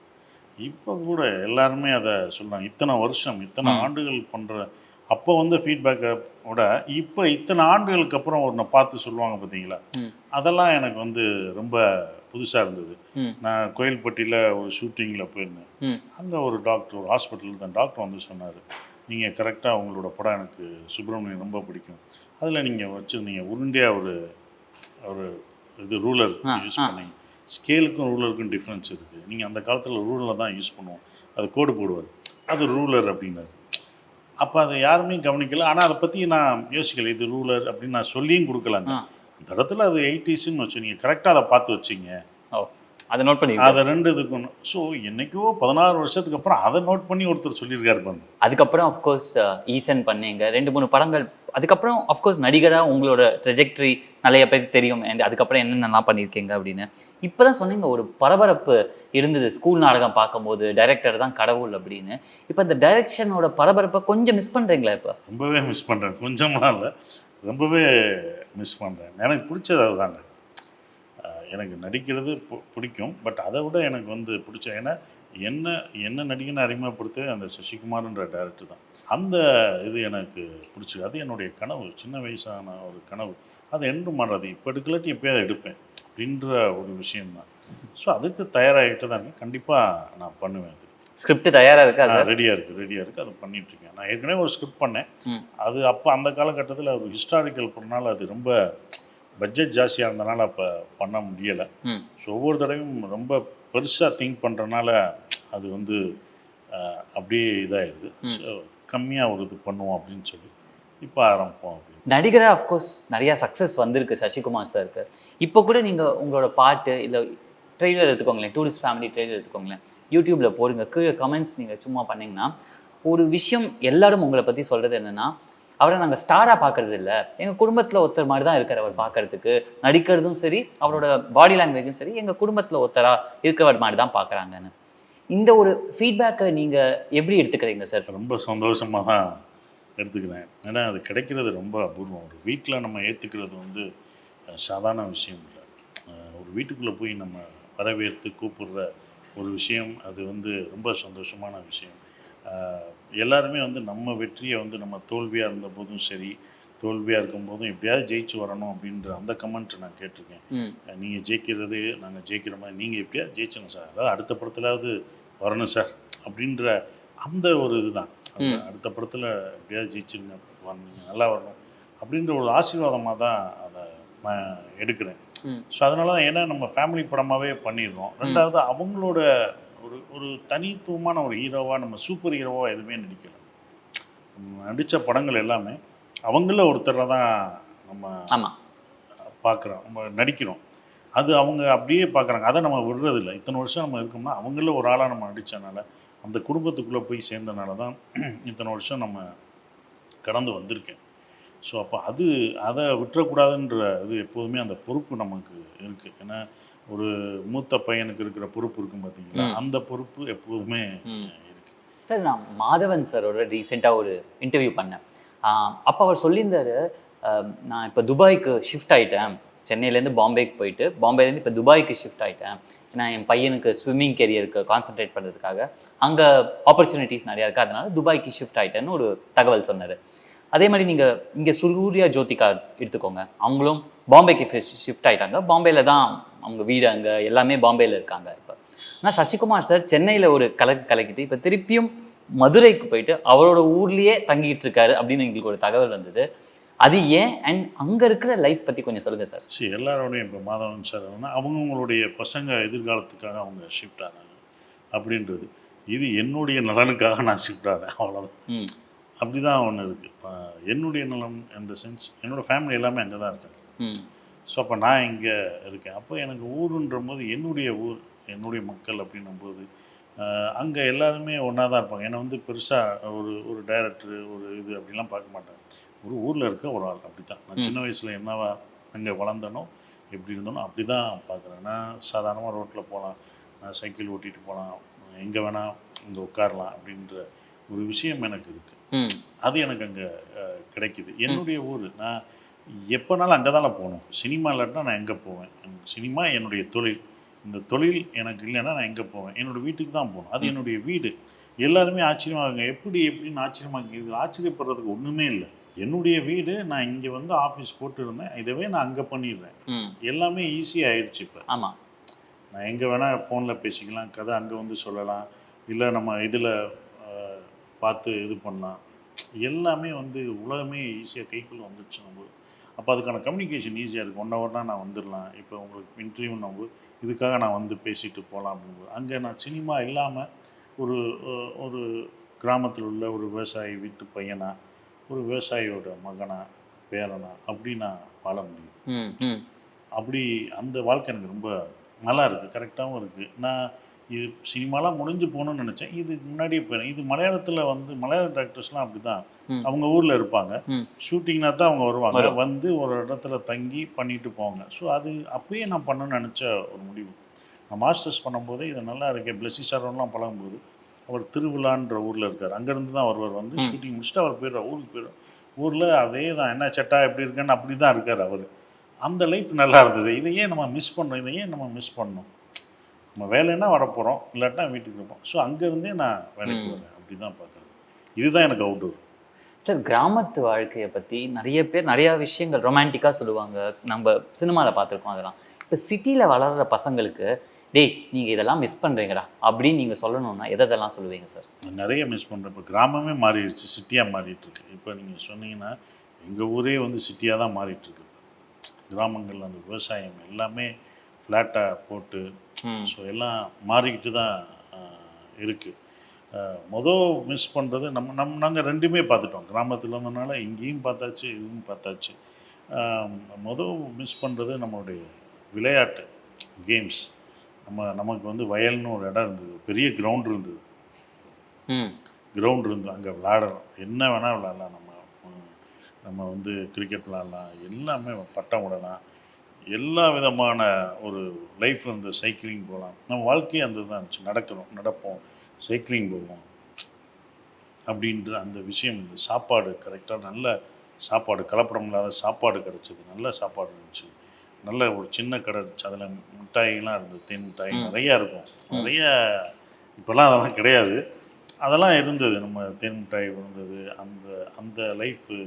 Speaker 1: இப்போ கூட எல்லாருமே அதை சொல்கிறாங்க. இத்தனை வருஷம், இத்தனை ஆண்டுகள் பண்ணுற அப்போ ஃபீட்பேக்கை விட இப்போ இத்தனை ஆண்டுகளுக்கு அப்புறம் ஒன்றை பார்த்து சொல்லுவாங்க பார்த்தீங்களா, அதெல்லாம் எனக்கு ரொம்ப புதுசாக இருந்தது. நான் கோயில்பட்டியில் ஒரு ஷூட்டிங்கில் போயிருந்தேன். அங்கே ஒரு டாக்டர், ஒரு ஹாஸ்பிட்டலில் தான் டாக்டர் சொன்னார், நீங்கள் கரெக்டாக உங்களோட படம் எனக்கு சுப்பிரமணியம் ரொம்ப பிடிக்கும், அதில் நீங்கள் வச்சுருந்தீங்க உருண்டையாக ஒரு இது ரூலர் யூஸ் பண்ணீங்க, ஸ்கேலுக்கும் ரூலருக்கும் டிஃப்ரென்ஸ் இருக்குது, நீங்கள் அந்த காலத்தில் ரூலரில் தான் யூஸ் பண்ணுவோம், அது கோடு போடுவார், அது ரூலர் அப்படின்னாரு. அப்போ அதை யாருமே கவனிக்கல. ஆனால் அதை பற்றி நான் யோசிக்கல. இது ரூலர் அப்படின்னு நான் சொல்லியும் கொடுக்கலாங்க. அந்த இடத்துல அது 80ஸ்ன்னு வச்சு நீங்கள் கரெக்டாக அதை பார்த்து வச்சிங்க.
Speaker 2: ஓ, அதை நோட் பண்ணி
Speaker 1: அதை 2 இதுக்கு ஸோ என்னைக்கோ 16 வருஷத்துக்கு அப்புறம் அதை நோட் பண்ணி ஒருத்தர் சொல்லியிருக்காரு பாருங்க.
Speaker 2: அதுக்கப்புறம் அஃப்கோர்ஸ் ஈசன் பண்ணீங்க 2-3 படங்கள். அதுக்கப்புறம் அஃப்கோர்ஸ் நடிகராக உங்களோட ட்ரெஜெக்டரி நிறைய பேருக்கு தெரியும். அண்ட் அதுக்கப்புறம் என்னென்னலாம் பண்ணியிருக்கீங்க அப்படின்னு இப்போ தான் சொன்னீங்க. ஒரு பரபரப்பு இருந்தது ஸ்கூல் நாடகம் பார்க்கும்போது, டைரக்டர் தான் கடவுள் அப்படின்னு. இப்போ இந்த டைரக்ஷனோட பரபரப்பை கொஞ்சம் மிஸ் பண்ணுறீங்களா? இப்போ
Speaker 1: ரொம்பவே மிஸ் பண்ணுறேன். கொஞ்சமெல்லாம் இல்லை, ரொம்பவே மிஸ் பண்ணுறேன். எனக்கு பிடிச்சது அதுதாங்க. எனக்கு நடிக்கிறது பிடிக்கும். பட் அதை விட எனக்கு வந்து பிடிச்ச ஏன்னா என்ன என்ன நடிகனை அறிமுகப்படுத்த அந்த சசிகுமார்ன்ற டைரக்டர் தான். அந்த இது எனக்கு பிடிச்சது. அது என்னுடைய கனவு, சின்ன வயசான ஒரு கனவு. அதை என்றும் மாறாது. இப்போ எடுக்கலாட்டி எப்போயாவது எடுப்பேன் அப்படின்ற ஒரு விஷயம்தான். ஸோ அதுக்கு தயாராகிட்டு தான் இருக்கேன். கண்டிப்பாக நான் பண்ணுவேன். அது
Speaker 2: ஸ்கிரிப்ட் தயாராக இருக்கா?
Speaker 1: ரெடியாக இருக்குது. அதை பண்ணிகிட்ருக்கேன். நான் ஏற்கனவே ஒரு ஸ்கிரிப்ட் பண்ணேன். அது அப்போ அந்த காலகட்டத்தில் ஒரு ஹிஸ்டாரிக்கல் பண்ணனால அது ரொம்ப பட்ஜெட் ஜாஸ்தியாக இருந்தனால அப்போ பண்ண முடியலை. ஸோ ஒவ்வொரு தடவையும் ரொம்ப பெருசாக திங்க் பண்ணுறனால அது வந்து அப்படியே இதாகிடுது. ஸோ கம்மியாக ஒரு இது பண்ணுவோம் அப்படின்னு சொல்லி இப்போ ஆரம்பிப்போம். அப்படின்னு
Speaker 2: நடிகராக அஃப்கோர்ஸ் நிறையா சக்ஸஸ் வந்திருக்கு சசிகுமார் சாருக்கு. இப்போ கூட நீங்கள் உங்களோட பாட்டு இல்லை ட்ரெய்லர் எடுத்துக்கோங்களேன், டூரிஸ்ட் ஃபேமிலி ட்ரெய்லர் எடுத்துக்கோங்களேன், யூடியூப்பில் போடுங்க. கீழே கமெண்ட்ஸ் நீங்கள் சும்மா பண்ணிங்கன்னா ஒரு விஷயம் எல்லாரும் உங்களை பற்றி சொல்கிறது என்னென்னா, அவரை நாங்கள் ஸ்டாராக பார்க்கறது இல்லை, எங்கள் குடும்பத்தில் ஒருத்தர் மாதிரி தான் இருக்கார் அவர் பார்க்கறதுக்கு. நடிக்கிறதும் சரி, அவரோட பாடி லாங்குவேஜும் சரி, எங்கள் குடும்பத்தில் ஒருத்தராக இருக்கிறவர் மாதிரி தான் பார்க்குறாங்கன்னு. இந்த ஒரு ஃபீட்பேக்கை நீங்கள் எப்படி எடுத்துக்கிறீங்க சார்?
Speaker 1: ரொம்ப சந்தோஷமாக தான் எடுத்துக்கிறேன். ஏன்னா அது கிடைக்கிறது ரொம்ப அபூர்வம். ஒரு வீட்டில் நம்ம ஏற்றுக்கிறது வந்து சாதாரண விஷயம் இல்லை. ஒரு வீட்டுக்குள்ளே போய் நம்ம வரவேற்று கூப்பிடுற ஒரு விஷயம், அது வந்து ரொம்ப சந்தோஷமான விஷயம். எல்லாருமே வந்து நம்ம வெற்றியை வந்து நம்ம தோல்வியாக இருந்த போதும் சரி, தோல்வியாக இருக்கும்போதும் எப்படியாவது ஜெயிச்சு வரணும் அப்படின்ற அந்த கமெண்ட் நான் கேட்டிருக்கேன். நீங்கள் ஜெயிக்கிறது நாங்கள் ஜெயிக்கிற மாதிரி நீங்கள் எப்படியாவது ஜெயிச்சணும் சார், அதாவது அடுத்த படத்துலாவது வரணும் சார் அப்படின்ற அந்த ஒரு இதுதான். அடுத்த படத்தில் எப்படியாவது ஜெயிச்சுங்க, நீங்கள் நல்லா வரணும் அப்படின்ற ஒரு ஆசீர்வாதமாக தான் அதை நான் எடுக்கிறேன். ஸோ அதனால தான், ஏன்னா நம்ம ஃபேமிலி படமாகவே பண்ணிடுறோம். ரெண்டாவது அவங்களோட ஒரு ஒரு தனித்துவமான ஒரு ஹீரோவாக, நம்ம சூப்பர் ஹீரோவாக எதுவுமே நடிக்கலை. நடித்த படங்கள் எல்லாமே அவங்கள ஒருத்தரை தான் நம்ம பார்க்குறோம், நம்ம நடிக்கிறோம். அது அவங்க அப்படியே பார்க்குறாங்க. அதை நம்ம விடுறதில்லை. இத்தனை வருஷம் நம்ம இருக்கோம்னா அவங்கள ஒரு ஆளாக நம்ம நடித்தனால, அந்த குடும்பத்துக்குள்ளே போய் சேர்ந்தனால தான் இத்தனை வருஷம் நம்ம கடந்து வந்திருக்கேன். ஸோ அப்போ அதை விட்டுறக்கூடாதுன்ற இது எப்போதுமே அந்த பொறுப்பு நமக்கு இருக்குது. ஏன்னா ஒரு மூத்த பையனுக்கு இருக்கிற பொறுப்பு இருக்கும் பார்த்தீங்களா, அந்த பொறுப்பு எப்போதுமே இருக்குது.
Speaker 2: சார், நான் மாதவன் சாரோட ரீசெண்டாக ஒரு இன்டர்வியூ பண்ணேன். அப்போ அவர் சொல்லியிருந்தார், நான் இப்போ துபாய்க்கு ஷிஃப்ட் ஆகிட்டேன். சென்னையிலேருந்து பாம்பேக்கு போயிட்டு, பாம்பேலேருந்து இப்போ துபாய்க்கு ஷிஃப்ட் ஆகிட்டேன். ஏன்னா என் பையனுக்கு ஸ்விம்மிங் கெரியருக்கு கான்சன்ட்ரேட் பண்ணுறதுக்காக அங்கே ஆப்பர்ச்சுனிட்டிஸ் நிறையா இருக்குது, அதனால துபாய்க்கு ஷிஃப்ட் ஆகிட்டேன்னு ஒரு தகவல் சொன்னார். அதே மாதிரி நீங்கள் இங்கே சூர்யா ஜோதிகா எடுத்துக்கோங்க, அவங்களும் பாம்பேக்கு ஷிஃப்ட் ஆகிட்டாங்க. பாம்பேயில் தான் அவங்க வீடு, அங்கே எல்லாமே பாம்பேயில் இருக்காங்க இப்போ. ஆனால் சசிகுமார் சார் சென்னையில் ஒரு கலக்கிட்டு இப்போ திருப்பியும் மதுரைக்கு போயிட்டு அவரோட ஊர்லேயே தங்கிட்டு இருக்காரு அப்படின்னு எங்களுக்கு ஒரு தகவல் வந்தது. அது ஏன், அண்ட் அங்கே இருக்கிற லைஃப் பற்றி கொஞ்சம் சொல்லுங்கள் சார்.
Speaker 1: சரி, எல்லாரோடையும் இப்போ மாதவன் சார் அவங்களுடைய பசங்க எதிர்காலத்துக்காக அவங்க ஷிஃப்ட் ஆகிறாங்க அப்படின்றது, இது என்னுடைய நலனுக்காக நான் ஷிஃப்ட் ஆகிறேன், அவ்வளோதான். அப்படி தான் ஒன்று இருக்குது. இப்போ என்னுடைய நலம் இந்த சென்ஸ், என்னோடய ஃபேமிலி எல்லாமே அங்கே தான் இருக்காங்க. ஸோ அப்போ நான் இங்கே இருக்கேன். அப்போ எனக்கு ஊருன்ற போது என்னுடைய ஊர், என்னுடைய மக்கள் அப்படின்னும்போது அங்கே எல்லாருமே ஒன்றா தான் இருப்பாங்க. என்னை வந்து பெருசாக ஒரு டைரக்டரு ஒரு இது அப்படிலாம் பார்க்க மாட்டாங்க. ஒரு ஊரில் இருக்க ஒரு ஆள், அப்படி தான். நான் சின்ன வயசில் என்னவா அங்கே வளர்ந்தனோ, எப்படி இருந்தனோ அப்படி தான் பார்க்குறேன். நான் சாதாரணமாக ரோட்டில் போகலாம், நான் சைக்கிள் ஓட்டிகிட்டு போகலாம், எங்கே வேணால் இங்கே உட்காரலாம் அப்படின்ற ஒரு விஷயம் எனக்கு இருக்குது. அது எனக்கு அங்கே கிடைக்கிது. என்னுடைய ஊர், நான் எப்போனாலும் அங்கே தான் போகணும். சினிமா இல்லாட்டினா நான் எங்கே போவேன்? சினிமா என்னுடைய தொழில். இந்த தொழில் எனக்கு இல்லைன்னா நான் எங்கே போவேன்? என்னோடய வீட்டுக்கு தான் போகணும். அது என்னுடைய வீடு. எல்லாருமே ஆச்சரியமாகுங்க, எப்படின்னு ஆச்சரியமாக. இது ஆச்சரியப்படுறதுக்கு ஒன்றுமே இல்லை. என்னுடைய வீடு, நான் இங்கே வந்து ஆஃபீஸ் போட்டு இருந்தேன், இதவே நான் அங்கே பண்ணிடுறேன். எல்லாமே ஈஸியாக ஆயிடுச்சு இப்போ.
Speaker 2: ஆமாம்,
Speaker 1: நான் எங்கே வேணால் ஃபோனில் பேசிக்கலாம், கதை அங்கே வந்து சொல்லலாம், இல்லை நம்ம இதில் பார்த்து இது பண்ணலாம். எல்லாமே வந்து உலகமே ஈஸியாக கைக்குள்ளே வந்துடுச்சு நம்ம. அப்போ அதுக்கான கம்யூனிகேஷன் ஈஸியாக இருக்குது. 1 ஹவர்னா நான் வந்துடலாம். இப்போ உங்களுக்கு இன்டர்வியூ நம்ம இதுக்காக நான் வந்து பேசிட்டு போகலாம் அப்படிங்கும்போது, அங்கே நான் சினிமா இல்லாமல் ஒரு கிராமத்தில் உள்ள ஒரு விவசாயி வீட்டு பையனா, ஒரு விவசாயியோட மகனா, பேரனா அப்படி நான் வாழ முடியுது.
Speaker 2: ம் ம்
Speaker 1: அப்படி அந்த வாழ்க்கை எனக்கு ரொம்ப நல்லா இருக்குது, கரெக்டாகவும் இருக்குது. நான் இது சினிமாலாம் முடிஞ்சு போகணும்னு நினச்சேன். இதுக்கு முன்னாடியே போயிடும். இது மலையாளத்தில் வந்து மலையாள டேரக்டர்ஸ்லாம் அப்படி தான்.
Speaker 2: ம்
Speaker 1: அவங்க ஊரில் இருப்பாங்க.
Speaker 2: ம்
Speaker 1: ஷூட்டிங்னா தான் அவங்க வருவாங்க.
Speaker 2: வரும்.
Speaker 1: வந்து ஒரு இடத்துல தங்கி பண்ணிட்டு போவாங்க. ஸோ அது அப்பயே நான் பண்ணணும்னு நினச்ச ஒரு முடிவு. நான் மாஸ்டர்ஸ் பண்ணும்போது இது நல்லா இருக்கே, பிளஸி சாரோன்லாம் பழகும்போது அவர் திருவிழான்ற ஊரில் இருக்கார். அங்கேருந்து தான் வருவார். வந்து
Speaker 2: ம்
Speaker 1: ஷூட்டிங் முடிச்சுட்டு அவர் போயிடுவார், ஊருக்கு போயிடுவார். ஊரில் அதே தான், என்ன சட்டா எப்படி இருக்கேன்னு அப்படி தான் இருக்கார் அவர். அந்த லைஃப் நல்லா இருந்தது. இதை ஏன் நம்ம மிஸ் பண்ணோம்? இதை ஏன் நம்ம மிஸ் பண்ணோம்? நம்ம வேலைன்னா வரப்போகிறோம், இல்லாட்டா வீட்டுக்கு இருப்போம். ஸோ அங்கேருந்தே நான் வேலைக்கு வரேன். அப்படி தான் பார்க்குறேன். இதுதான் எனக்கு அவுட்டோர்.
Speaker 2: சார், கிராமத்து வாழ்க்கையை பற்றி நிறைய பேர் நிறையா விஷயங்கள் ரொமான்டிக்காக சொல்லுவாங்க. நம்ம சினிமாவில் பார்த்துருக்கோம் அதெல்லாம். இப்போ சிட்டியில் வளர்கிற பசங்களுக்கு, டேய் நீங்கள் இதெல்லாம் மிஸ் பண்ணுறீங்கடா அப்படின்னு நீங்கள் சொல்லணும்னா எதெல்லாம் சொல்லுவீங்க சார்?
Speaker 1: நான் நிறைய மிஸ் பண்ணுறேன். இப்போ கிராமமே மாறிடுச்சு, சிட்டியாக மாறிட்டுருக்கு. இப்போ நீங்கள் சொன்னீங்கன்னா எங்கள் ஊரே வந்து சிட்டியாக தான் மாறிட்டுருக்கு. கிராமங்கள் அந்த விவசாயம் எல்லாமே ஃப்ளாட்டாக போட்டு,
Speaker 2: ம்
Speaker 1: ஸோ எல்லாம் மாறிக்கிட்டு தான் இருக்குது. மிஸ் பண்ணுறது நாங்கள் ரெண்டுமே பார்த்துட்டோம். கிராமத்தில் இருந்தனால இங்கேயும் பார்த்தாச்சு, இதுவும் பார்த்தாச்சு. மிஸ் பண்ணுறது நம்மளுடைய விளையாட்டு, கேம்ஸ். நமக்கு வந்து வயல்னு ஒரு இடம் இருந்தது, பெரிய கிரவுண்ட் இருந்தது.
Speaker 2: ம்
Speaker 1: கிரவுண்ட் இருந்து அங்கே விளாடலாம், என்ன வேணால் விளாட்லாம். நம்ம வந்து கிரிக்கெட் விளாட்லாம், எல்லாமே பட்டம் விடலாம், எல்லா விதமான ஒரு லைஃப் இருந்த சைக்கிளிங் போகலாம். நம்ம வாழ்க்கையே அந்த தான் இருந்துச்சு. நடப்போம், சைக்கிளிங் போவோம் அப்படின்ற அந்த விஷயம். இந்த சாப்பாடு கரெக்டாக நல்ல சாப்பாடு, கலப்படம் இல்லாத சாப்பாடு கிடச்சிது, நல்ல சாப்பாடு இருந்துச்சு. நல்ல ஒரு சின்ன கடை இருந்துச்சு, அதில் மிட்டாய்லாம் இருந்தது, தேன் மிட்டாய் நிறையா இருக்கும். நிறைய இப்போல்லாம் அதெல்லாம் கிடையாது, அதெல்லாம் இருந்தது. நம்ம தேன் மிட்டாய் இருந்தது. அந்த அந்த லைஃபு.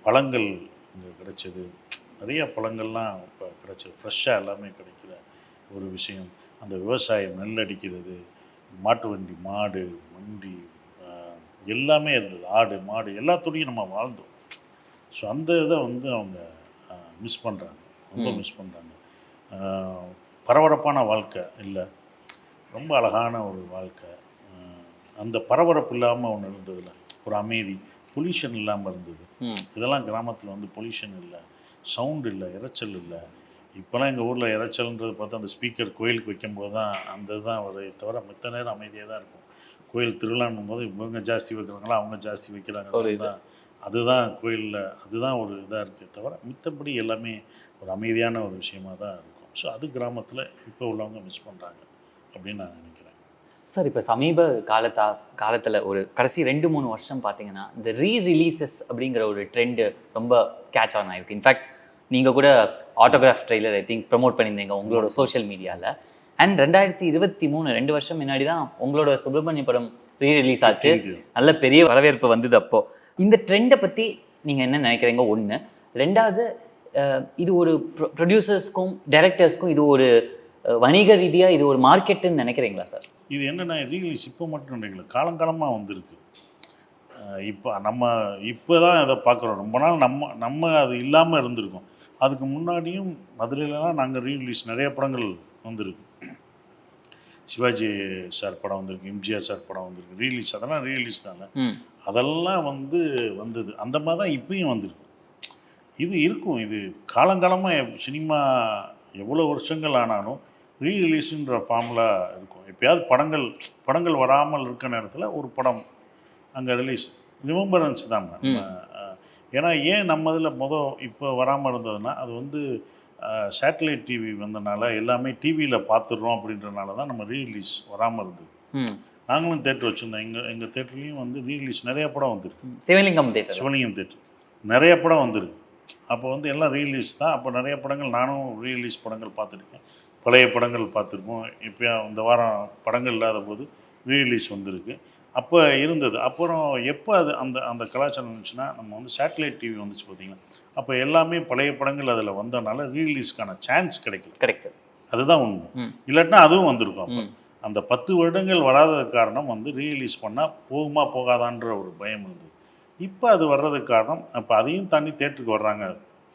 Speaker 1: பழங்கள் இங்கே கிடைச்சது, நிறைய பழங்கள்லாம் இப்போ கிடைச்சது, ஃப்ரெஷ்ஷாக எல்லாமே கிடைக்கிற ஒரு விஷயம். அந்த விவசாயம், நெல் அடிக்கிறது, மாட்டு வண்டி, மாடு வண்டி, எல்லாமே இருந்தது. ஆடு மாடு எல்லாத்தோடையும் நம்ம வாழ்ந்தோம். ஸோ அந்த இதை வந்து அவங்க மிஸ் பண்ணுறாங்க, ரொம்ப மிஸ் பண்ணுறாங்க. பரபரப்பான வாழ்க்கை இல்லை, ரொம்ப அழகான ஒரு வாழ்க்கை. அந்த பரபரப்பு இல்லாமல் ஒன்று இருந்ததில்ல, ஒரு அமைதி, பொல்யூஷன் இல்லாமல் இருந்தது. இதெல்லாம் கிராமத்தில் வந்து பொல்யூஷன் இல்லை, சவுண்டு இல்லை, இரைச்சல் இல்லை. இப்போலாம் எங்கள் ஊரில் இரைச்சல்ன்றது பார்த்தா அந்த ஸ்பீக்கர் கோயிலுக்கு வைக்கும்போது தான் அந்த இதுதான் வரை தவிர மித்த நேரம் அமைதியாக தான் இருக்கும். கோயில் திருவிழான்னும் போது இவங்க ஜாஸ்தி வைக்கிறாங்களா, அவங்க ஜாஸ்தி வைக்கிறாங்க தான், அதுதான் கோயிலில் அதுதான் ஒரு இதாக இருக்குது தவிர மித்தபடி எல்லாமே ஒரு அமைதியான ஒரு விஷயமாக தான் இருக்கும். ஸோ அது கிராமத்தில் இப்போ உள்ளவங்க மிஸ் பண்ணுறாங்க அப்படின்னு நான் நினைக்கிறேன்.
Speaker 2: சார், இப்போ சமீப காலத்தில் ஒரு கடைசி 2-3 வருஷம் பார்த்தீங்கன்னா இந்த ரீரிலீசஸ் அப்படிங்கிற ஒரு ட்ரெண்டு ரொம்ப கேட்ச் ஆன் ஆகிருக்கு. இன்ஃபேக்ட் நீங்கள் கூட autograph trailer I think promote பண்ணியிருந்தீங்க உங்களோட சோஷியல் மீடியாவில். அண்ட் 2023 2 வருஷம் முன்னாடி தான் உங்களோட சுப்ரமணிய படம் ரீரிலீஸ் ஆச்சு. நல்ல பெரிய வரவேற்பு வந்தது. அப்போது இந்த ட்ரெண்டை பற்றி நீங்கள் என்ன நினைக்கிறீங்க? ஒன்று. ரெண்டாவது, இது ஒரு ப்ரொடியூசர்ஸ்க்கும் டைரக்டர்ஸ்க்கும் இது ஒரு வணிக ரீதியாக இது ஒரு மார்க்கெட்டுன்னு நினைக்கிறீங்களா சார்?
Speaker 1: இது என்னென்னா ரீலீஸ் இப்போ மட்டும் நினைக்கல, காலங்காலமாக வந்திருக்கு. இப்போ தான் அதை பார்க்குறோம். ரொம்ப நாள் நம்ம அது இல்லாமல் இருந்திருக்கோம். அதுக்கு முன்னாடியும் மதுரையிலலாம் நாங்கள் ரீலீஸ் நிறைய படங்கள் வந்திருக்கு. சிவாஜி சார் படம் வந்திருக்கு, எம்ஜிஆர் சார் படம் வந்திருக்கு, ரீலீஸ். அதெல்லாம் ரீலீஸ் தானே, அதெல்லாம் வந்தது. அந்த மாதிரி தான் இப்பயும் வந்திருக்கு. இது இருக்கும், இது காலங்காலமாக சினிமா எவ்வளோ வருஷங்கள் ஆனாலும் ரீரிலீஸுன்ற ஃபார்முலா இருக்கும். எப்போயாவது படங்கள் வராமல் இருக்க நேரத்தில் ஒரு படம் அங்கே ரிலீஸ், ரிமெம்பரன்ஸ் தான். ஏன்னா ஏன் நம்ம இதில் இப்போ வராமல் இருந்ததுன்னா அது வந்து சேட்டலைட் டிவி வந்தனால எல்லாமே டிவியில் பார்த்துடுறோம் அப்படின்றனால தான் நம்ம ரீரிலீஸ் வராமல் இருந்தது. நாங்களும் தேட்டர் வச்சுருந்தோம். எங்கள் தேட்டர்லேயும் வந்து ரீரிலீஸ் நிறைய படம் வந்துருக்கு. சிவலிங்கம் தேட்டர் நிறைய படம் வந்துருக்கு. அப்போ வந்து எல்லாம் ரீரிலீஸ் தான். அப்போ நிறைய படங்கள் நானும் ரீரிலீஸ் படங்கள் பார்த்துருக்கேன், பழைய படங்கள் பார்த்துருக்கோம். இப்போ இந்த வாரம் படங்கள் இல்லாத போது ரீரிலீஸ் வந்திருக்கு. அப்போ இருந்தது. அப்புறம் எப்போ அது அந்த கலாச்சாரம் இருந்துச்சுன்னா நம்ம வந்து சேட்டலைட் டிவி வந்துச்சு பார்த்தீங்களா, அப்போ எல்லாமே பழைய படங்கள் அதில் வந்ததுனால ரீரிலீஸ்க்கான சான்ஸ் கிடைக்குது. அதுதான் உண்மை. இல்லாட்டினா அதுவும் வந்திருக்கும். அப்போ அந்த 10 வருடங்கள் வராத காரணம் வந்து ரீரிலீஸ் பண்ணால் போகுமா போகாதான்ற ஒரு பயம் இருந்தது. இப்போ அது வர்றதுக்கு காரணம், அப்போ அதையும் தாண்டி தேட்டருக்கு வர்றாங்க.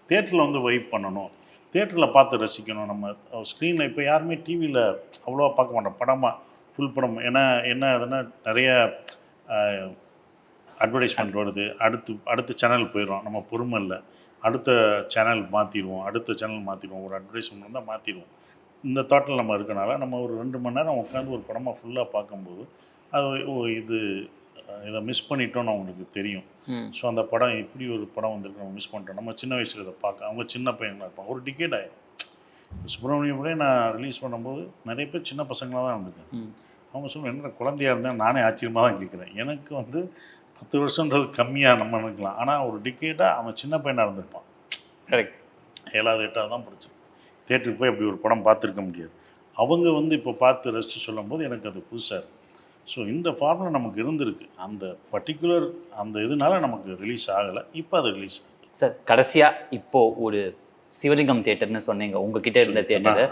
Speaker 1: தேட்டரில் வந்து வைப் பண்ணணும், தேட்டரில் பார்த்து ரசிக்கணும். நம்ம ஸ்க்ரீனில் இப்போ யாருமே டிவியில் அவ்வளோவா பார்க்க மாட்டோம் படமாக, ஃபுல் படம். ஏன்னா என்ன அதுன்னா நிறைய அட்வர்டைஸ்மெண்ட் வருது, அடுத்த சேனல் போயிடும், நம்ம பொறுமை இல்லை, அடுத்த சேனல் மாற்றிடுவோம், ஒரு அட்வர்டைஸ்மெண்ட் வந்தால் மாற்றிடுவோம். இந்த தாட்டில் நம்ம இருக்கனால நம்ம ஒரு 2 மணி நேரம் உட்காந்து ஒரு படமாக ஃபுல்லாக பார்க்கும்போது அது இதை மிஸ் பண்ணிட்டோன்னு அவங்களுக்கு தெரியும். ஸோ அந்த படம் இப்படி ஒரு படம் வந்திருக்கு, நம்ம மிஸ் பண்ணிட்டோம். நம்ம சின்ன வயசில் இதை பார்க்க, அவங்க சின்ன பையங்களாக இருப்பாங்க, ஒரு டிக்கெட் ஆகிடும். சுப்பிரமணியபுரே நான் ரிலீஸ் பண்ணும்போது நிறைய பேர் சின்ன பசங்களாக தான் இருந்திருக்கேன். அவங்க சொல்லுவேன், என்ன குழந்தையாக இருந்தேன், நானே ஆச்சரியமாக தான் கேட்குறேன். எனக்கு 10 வருஷன்றது கம்மியாக நம்ம நினைக்கலாம், ஆனால் ஒரு டிக்கெட்டாக அவன் சின்ன பையனாக இருந்திருப்பான்.
Speaker 2: கரெக்ட்.
Speaker 1: 7வது 8வது தான் படித்தேன். தேட்டருக்கு போய் அப்படி ஒரு படம் பார்த்துருக்க முடியாது. அவங்க இப்போ பார்த்து ரசித்து சொல்லும்போது எனக்கு அது புதுசாக இருக்குது. ஸோ இந்த ஃபார்முலா நமக்கு இருந்திருக்கு, அந்த பர்டிகுலர் அந்த இதனால நமக்கு ரிலீஸ் ஆகலை, இப்போ அது ரிலீஸ் ஆகுது.
Speaker 2: சார் கடைசியாக இப்போது ஒரு சிவலிங்கம் தேட்டர்னு சொன்னீங்க, உங்ககிட்ட இருந்த தேட்டரு.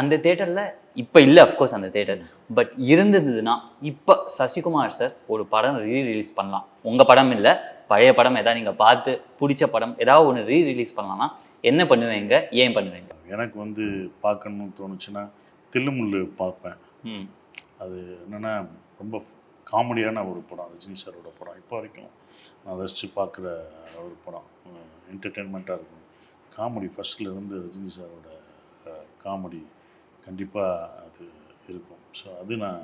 Speaker 2: அந்த தேட்டரில் இப்போ இல்லை அஃப்கோர்ஸ் அந்த தேட்டர், பட் இருந்ததுன்னா இப்போ சசிகுமார் சார் ஒரு படம் ரிலீஸ் பண்ணலாம், உங்கள் படம் இல்லை பழைய படம் எதாவது நீங்கள் பார்த்து பிடிச்ச படம் ஏதாவது ஒன்று ரிலீஸ் பண்ணலாம்னா என்ன பண்ணுவீங்க, ஏன் பண்ணுவீங்க?
Speaker 1: எனக்கு பார்க்கணும்னு தோணுச்சுன்னா தில்லுமுள்ளு பார்ப்பேன். அது என்னென்னா ரொம்ப காமெடியான ஒரு படம், ரஜினி சாரோட படம். இப்போ வரைக்கும் நான் ரசித்து பார்க்குற ஒரு படம், என்டர்டெயின்மெண்ட்டாக இருக்கும். காமெடி ஃபஸ்ட்லேருந்து ரஜினி சாரோட காமெடி கண்டிப்பாக அது இருக்கும். ஸோ அது நான்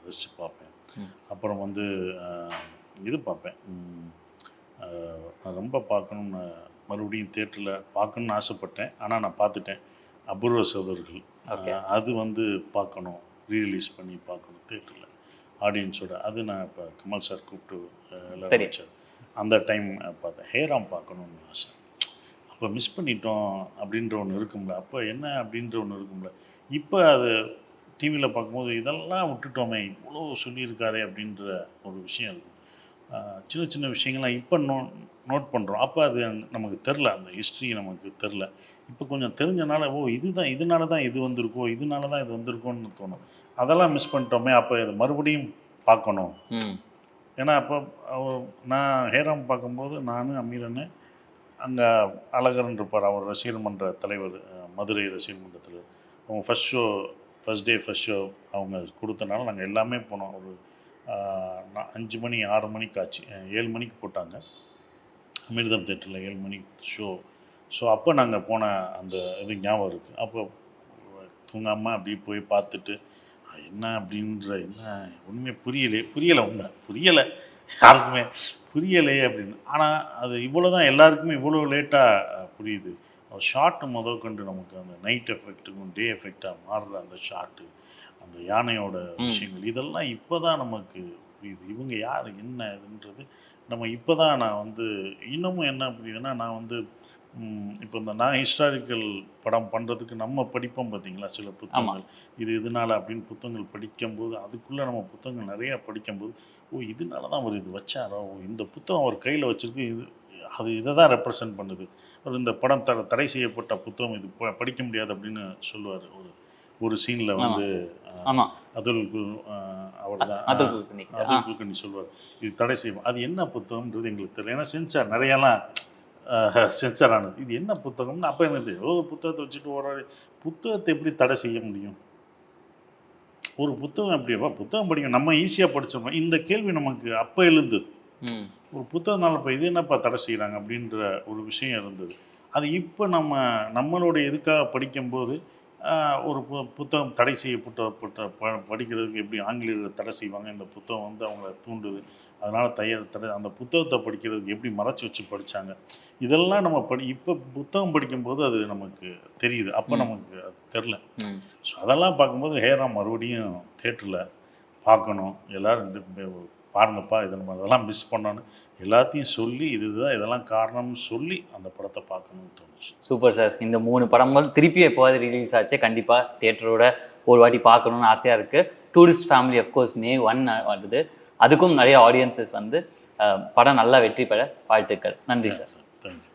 Speaker 1: ரசித்து பார்ப்பேன். அப்புறம் இது பார்ப்பேன், நான் ரொம்ப பார்க்கணுன்னு மறுபடியும் தேட்டரில் பார்க்கணுன்னு ஆசைப்பட்டேன், ஆனால் நான் பார்த்துட்டேன், அபூர்வ சகோதரர்கள். அது பார்க்கணும், ரீரிலீஸ் பண்ணி பார்க்கணும் தேட்டரில் ஆடியன்ஸோட. அது நான் இப்போ கமல் சார் கூப்பிட்டு எல்லோரும் வச்சார், அந்த டைம் பார்த்தேன். ஹேராம் பார்க்கணுன்னு ஆசை, அப்போ மிஸ் பண்ணிட்டோம் அப்படின்ற ஒன்று இருக்கும்ல, அப்போ என்ன அப்படின்ற ஒன்று இருக்கும்ல. இப்போ அது டிவியில் பார்க்கும்போது இதெல்லாம் விட்டுட்டோமே, இவ்வளோ சொல்லியிருக்காரே அப்படின்ற ஒரு விஷயம் இருக்கும். சின்ன சின்ன விஷயங்கள்லாம் இப்போ நோட் பண்ணுறோம், அப்போ அது நமக்கு தெரில, அந்த ஹிஸ்ட்ரி நமக்கு தெரில. இப்போ கொஞ்சம் தெரிஞ்சனால இதனால தான் இது வந்திருக்கோ, இதனால தான் இது வந்திருக்கோன்னு தோணும். அதெல்லாம் மிஸ் பண்ணிட்டோமே, அப்போ இதை மறுபடியும் பார்க்கணும். ஏன்னா அப்போ நான் ஹேராம் பார்க்கும்போது நான் அமீரன்னு, அங்கே அழகர்ன்னு இருப்பார், அவர் ரசிகர் மன்ற தலைவர், மதுரை ரசிகர் மன்ற தலைவர். அவங்க ஃபஸ்ட் டே அவங்க கொடுத்தனால நாங்கள் எல்லாமே போனோம். ஒரு 5 மணி 6 மணிக்கு ஆச்சு, 7 மணிக்கு போட்டாங்க அமிர்தம் தேட்டரில் 7 மணிக்கு ஷோ. ஸோ அப்போ நாங்கள் போன அந்த இது ஞாபகம் இருக்குது. அப்போ தூங்காமல் அப்படி போய் பார்த்துட்டு என்ன அப்படின்ற என்ன ஒன்றுமே புரியலை யாருக்குமே புரியலையே அப்படின்னு. ஆனால் அது இவ்வளோ தான், எல்லாருக்குமே இவ்வளோ லேட்டாக புரியுது. ஷார்ட்டு கொண்டு நமக்கு அந்த நைட் எஃபெக்ட்டுக்கும் டே எஃபெக்டாக மாறுற அந்த ஷார்ட்டு, அந்த யானையோட விஷயங்கள், இதெல்லாம் இப்போ தான் நமக்கு புரியுது. இவங்க யார் என்ன இதுன்றது நம்ம இப்போ தான் நான் இன்னமும் என்ன புரியுதுன்னா, நான் இப்போ நான் ஹிஸ்டாரிக்கல் படம் பண்ணுறதுக்கு நம்ம படிப்போம் பார்த்தீங்களா, சில புத்தகங்கள், இதனால அப்படின்னு புத்தகங்கள் படிக்கும்போது, அதுக்குள்ளே நம்ம புத்தகங்கள் நிறையா படிக்கும்போது, இதனால தான் அவர் இது வச்சாரோ, இந்த புத்தகம் அவர் கையில் வச்சுருக்கு, இதை தான் ரெப்ரசன்ட் பண்ணுது, இந்த படம் தடை செய்யப்பட்ட புத்தகம், இது படிக்க முடியாது அப்படின்னு சொல்லுவார். ஒரு சீனில் அதுல் அவர் தான் அதுல் குல்கர்னி சொல்லுவார், இது தடை செய்யும், அது என்ன புத்தகம்ன்றது எங்களுக்கு தெரியல, ஏன்னா சென்சார் நிறையெல்லாம் சென்சார் ஆனது, இது என்ன புத்தகம்னு அப்போ எனக்கு தெரியும். புத்தகத்தை வச்சுட்டு புத்தகத்தை எப்படி தடை செய்ய முடியும், ஒரு புத்தகம் எப்படியப்பா புத்தகம் படிக்க நம்ம ஈஸியாக படித்தோம், இந்த கேள்வி நமக்கு அப்போ எழுந்தது. ஒரு புத்தகம்னால இப்போ இது என்னப்பா தடை செய்கிறாங்க அப்படின்ற ஒரு விஷயம் இருந்தது. அது இப்போ நம்மளுடைய இதுக்காக படிக்கும்போது ஒரு புத்தகம் தடை செய்யப்பட்ட படிக்கிறதுக்கு எப்படி ஆங்கிலேயர்கள் தடை செய்வாங்க, இந்த புத்தகம் அவங்கள தூண்டுது, அதனால் தடை, அந்த புத்தகத்தை படிக்கிறதுக்கு எப்படி மறைச்சி வச்சு படித்தாங்க, இதெல்லாம் நம்ம இப்போ புத்தகம் படிக்கும்போது அது நமக்கு தெரியுது, அப்போ நமக்கு அது தெரில. ஸோ அதெல்லாம் பார்க்கும்போது ஹேராம் மறுபடியும் தேட்டரில் பார்க்கணும், எல்லோரும் பாருங்கப்பா, இதை நம்ம அதெல்லாம் மிஸ் பண்ணோன்னு எல்லாத்தையும் சொல்லி, இதுதான் இதெல்லாம் காரணம்னு சொல்லி அந்த படத்தை பார்க்கணும்னு தோணுச்சு.
Speaker 2: Super sir. இந்த 3 படங்கள் திருப்பி எப்போவாது ரிலீஸ் ஆச்சு, கண்டிப்பாக தேட்டரோட ஒரு வாட்டி பார்க்கணுன்னு ஆசையாக இருக்குது. டூரிஸ்ட் ஃபேமிலி அஃப்கோர்ஸ் May 1 வருது, அதுக்கும் நிறைய ஆடியன்சஸ் படம் நல்லா வெற்றி பெற வாழ்த்துக்கள். நன்றி சார்.
Speaker 1: தேங்க்யூ.